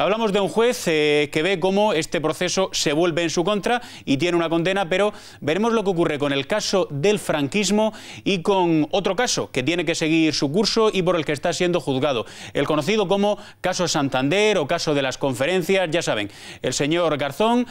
Hablamos de un juez que ve cómo este proceso se vuelve en su contra y tiene una condena, pero veremos lo que ocurre con el caso del franquismo y con otro caso que tiene que seguir su curso y por el que está siendo juzgado. El conocido como caso Santander o caso de las conferencias. Ya saben, el señor Garzón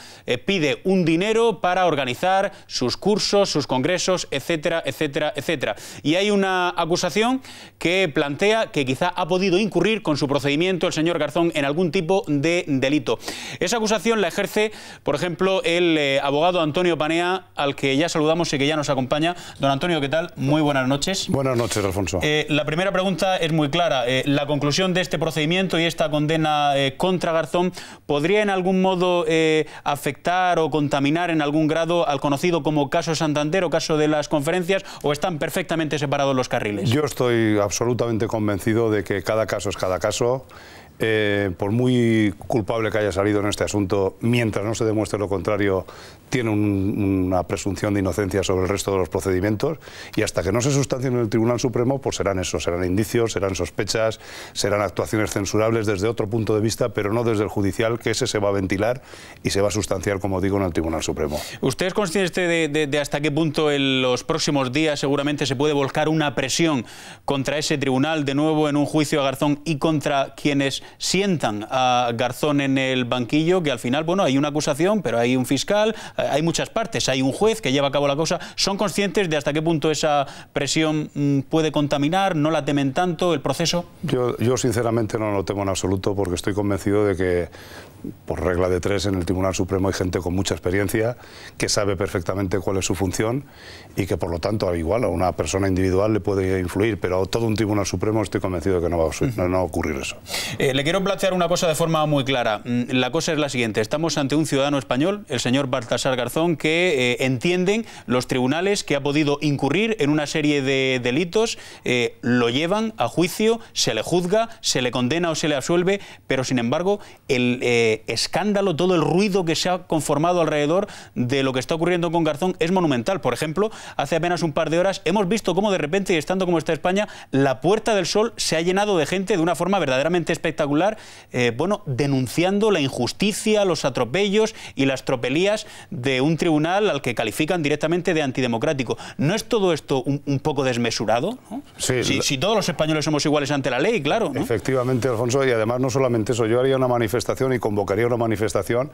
pide un dinero para organizar sus cursos, sus congresos, etcétera, etcétera, etcétera. Y hay una acusación que plantea que quizá ha podido incurrir con su procedimiento el señor Garzón en algún tipo de delito. Esa acusación la ejerce, por ejemplo, el abogado Antonio Panea, al que ya saludamos y que ya nos acompaña. Don Antonio, ¿qué tal? Muy buenas noches. Buenas noches, Alfonso. La primera pregunta es muy clara. La conclusión de este procedimiento y esta condena contra Garzón ¿podría en algún modo afectar o contaminar en algún grado al conocido como caso Santander o caso de las conferencias, o están perfectamente separados los carriles? Yo estoy absolutamente convencido de que cada caso es cada caso. Por muy culpable que haya salido en este asunto, mientras no se demuestre lo contrario, tiene una presunción de inocencia sobre el resto de los procedimientos, y hasta que no se sustancien en el Tribunal Supremo, pues serán eso, serán indicios, serán sospechas, serán actuaciones censurables desde otro punto de vista, pero no desde el judicial, que ese se va a ventilar y se va a sustanciar, como digo, en el Tribunal Supremo. ¿Usted es consciente de hasta qué punto en los próximos días seguramente se puede volcar una presión contra ese tribunal, de nuevo en un juicio a Garzón, y contra quienes sientan a Garzón en el banquillo, que al final, bueno, hay una acusación, pero hay un fiscal, hay muchas partes, hay un juez que lleva a cabo la causa? ¿Son conscientes de hasta qué punto esa presión puede contaminar? ¿No la temen tanto el proceso? Yo sinceramente no lo temo en absoluto, porque estoy convencido de que, por regla de tres, en el Tribunal Supremo hay gente con mucha experiencia, que sabe perfectamente cuál es su función y que, por lo tanto, igual a una persona individual le puede influir, pero a todo un Tribunal Supremo estoy convencido de que no va a ocurrir eso. Le quiero plantear una cosa de forma muy clara. La cosa es la siguiente: estamos ante un ciudadano español, el señor Baltasar Garzón, que entienden los tribunales que ha podido incurrir en una serie de delitos, lo llevan a juicio, se le juzga, se le condena o se le absuelve, pero sin embargo el escándalo, todo el ruido que se ha conformado alrededor de lo que está ocurriendo con Garzón es monumental. Por ejemplo, hace apenas un par de horas hemos visto cómo de repente, estando como está España, la Puerta del Sol se ha llenado de gente de una forma verdaderamente espectacular, bueno, denunciando la injusticia, los atropellos y las tropelías de un tribunal al que califican directamente de antidemocrático. ¿No es todo esto un poco desmesurado, ¿no? Sí, si todos los españoles somos iguales ante la ley, claro, ¿no? Efectivamente, Alfonso, y además no solamente eso, yo haría una manifestación y convocaría una manifestación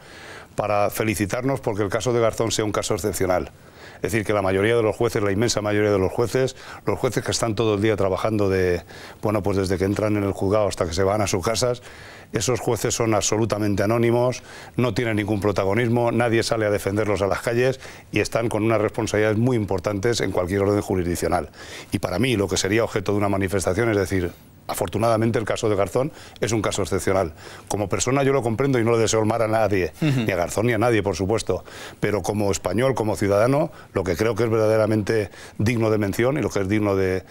para felicitarnos porque el caso de Garzón sea un caso excepcional. Es decir, que la mayoría de los jueces, la inmensa mayoría de los jueces que están todo el día trabajando pues desde que entran en el juzgado hasta que se van a sus casas, esos jueces son absolutamente anónimos, no tienen ningún protagonismo, nadie sale a defenderlos a las calles y están con unas responsabilidades muy importantes en cualquier orden jurisdiccional. Y para mí, lo que sería objeto de una manifestación es decir, afortunadamente el caso de Garzón es un caso excepcional. Como persona yo lo comprendo y no le deseo el mal a nadie, ni a Garzón ni a nadie, por supuesto, pero como español, como ciudadano, lo que creo que es verdaderamente digno de mención y lo que es digno de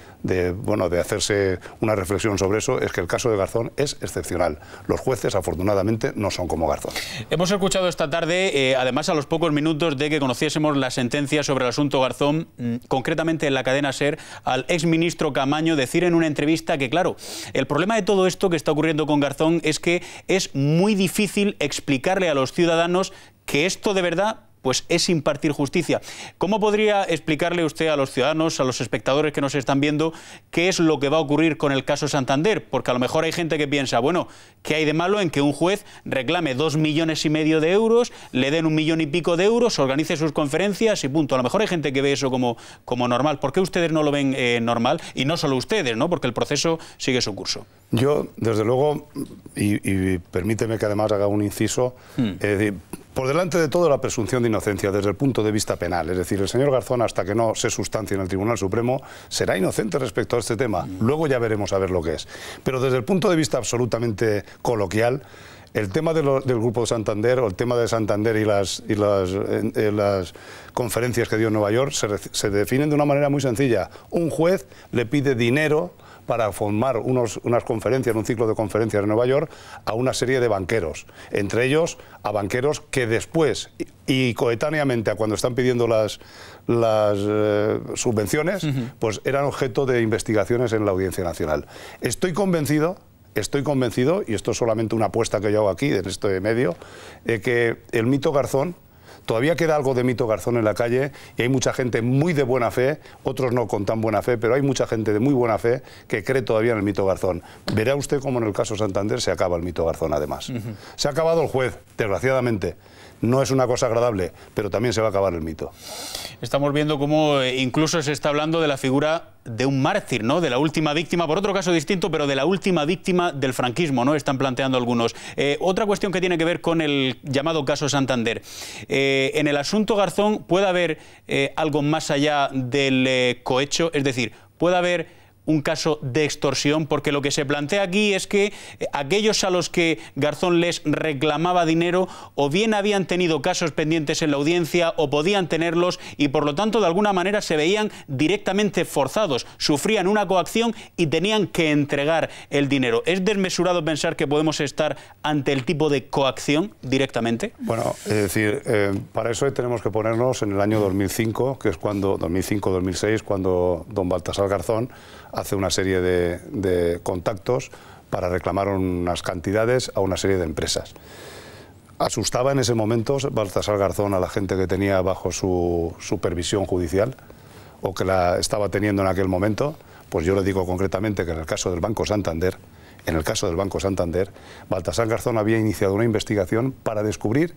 hacerse una reflexión sobre eso es que el caso de Garzón es excepcional. Los jueces, afortunadamente, no son como Garzón. Hemos escuchado esta tarde, además a los pocos minutos de que conociésemos la sentencia sobre el asunto Garzón, concretamente en la cadena SER, al exministro Caamaño decir en una entrevista que, claro, el problema de todo esto que está ocurriendo con Garzón es que es muy difícil explicarle a los ciudadanos que esto de verdad pues es impartir justicia. ¿Cómo podría explicarle usted a los ciudadanos, a los espectadores que nos están viendo, qué es lo que va a ocurrir con el caso Santander? Porque a lo mejor hay gente que piensa, bueno, ¿qué hay de malo en que un juez reclame 2,5 millones de euros, le den 1,5 millones de euros, organice sus conferencias y punto? A lo mejor hay gente que ve eso como normal. ¿Por qué ustedes no lo ven normal? Y no solo ustedes, ¿no? Porque el proceso sigue su curso. Yo, desde luego, y permíteme que además haga un inciso, por delante de todo la presunción de inocencia desde el punto de vista penal. Es decir, el señor Garzón, hasta que no se sustancie en el Tribunal Supremo, será inocente respecto a este tema. Luego ya veremos a ver lo que es. Pero desde el punto de vista absolutamente coloquial, el tema del Grupo Santander o el tema de Santander y las conferencias que dio en Nueva York se definen de una manera muy sencilla. Un juez le pide dinero para formar unas conferencias, un ciclo de conferencias en Nueva York a una serie de banqueros, entre ellos a banqueros que después y coetáneamente a cuando están pidiendo las subvenciones, pues eran objeto de investigaciones en la Audiencia Nacional. Estoy convencido estoy convencido, y esto es solamente una apuesta que yo hago aquí, en este medio, de que el mito Garzón, todavía queda algo de mito Garzón en la calle y hay mucha gente muy de buena fe, otros no con tan buena fe, pero hay mucha gente de muy buena fe que cree todavía en el mito Garzón. Verá usted cómo en el caso Santander se acaba el mito Garzón además. Se ha acabado el juez, desgraciadamente. No es una cosa agradable, pero también se va a acabar el mito. Estamos viendo cómo incluso se está hablando de la figura de un mártir, ¿no? De la última víctima, por otro caso distinto, pero de la última víctima del franquismo, ¿no? Están planteando algunos. Otra cuestión que tiene que ver con el llamado caso Santander. En el asunto Garzón, ¿puede haber algo más allá del cohecho? Es decir, ¿puede haber un caso de extorsión? Porque lo que se plantea aquí es que aquellos a los que Garzón les reclamaba dinero o bien habían tenido casos pendientes en la audiencia o podían tenerlos y por lo tanto de alguna manera se veían directamente forzados, sufrían una coacción y tenían que entregar el dinero. ¿Es desmesurado pensar que podemos estar ante el tipo de coacción directamente? Bueno, es decir, para eso tenemos que ponernos en el año 2005, que es cuando, 2005-2006, cuando don Baltasar Garzón hace una serie de contactos para reclamar unas cantidades a una serie de empresas. Asustaba en ese momento Baltasar Garzón a la gente que tenía bajo su supervisión judicial o que la estaba teniendo en aquel momento. Pues yo le digo concretamente que en el caso del Banco Santander, Baltasar Garzón había iniciado una investigación para descubrir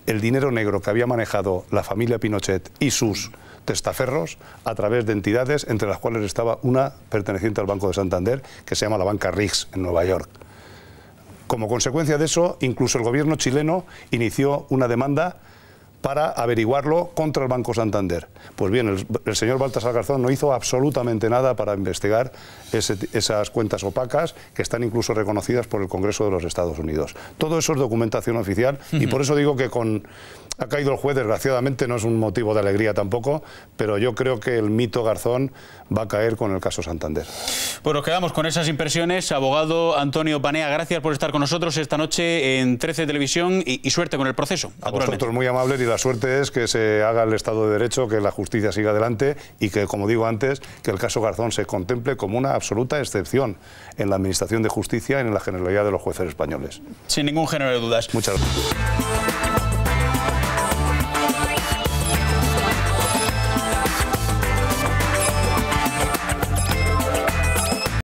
el dinero negro que había manejado la familia Pinochet y sus testaferros a través de entidades, entre las cuales estaba una perteneciente al Banco de Santander, que se llama la Banca Riggs, en Nueva York. Como consecuencia de eso, incluso el gobierno chileno inició una demanda para averiguarlo contra el Banco Santander. Pues bien, el señor Baltasar Garzón no hizo absolutamente nada para investigar esas cuentas opacas que están incluso reconocidas por el Congreso de los Estados Unidos. Todo eso es documentación oficial y por eso digo que ha caído el juez, desgraciadamente, no es un motivo de alegría tampoco, pero yo creo que el mito Garzón va a caer con el caso Santander. Pues nos quedamos con esas impresiones. Abogado Antonio Panea, gracias por estar con nosotros esta noche en 13 Televisión y suerte con el proceso. A vosotros muy amables y la suerte es que se haga el Estado de Derecho, que la justicia siga adelante y que, como digo antes, que el caso Garzón se contemple como una absoluta excepción en la Administración de Justicia y en la generalidad de los jueces españoles. Sin ningún género de dudas. Muchas gracias.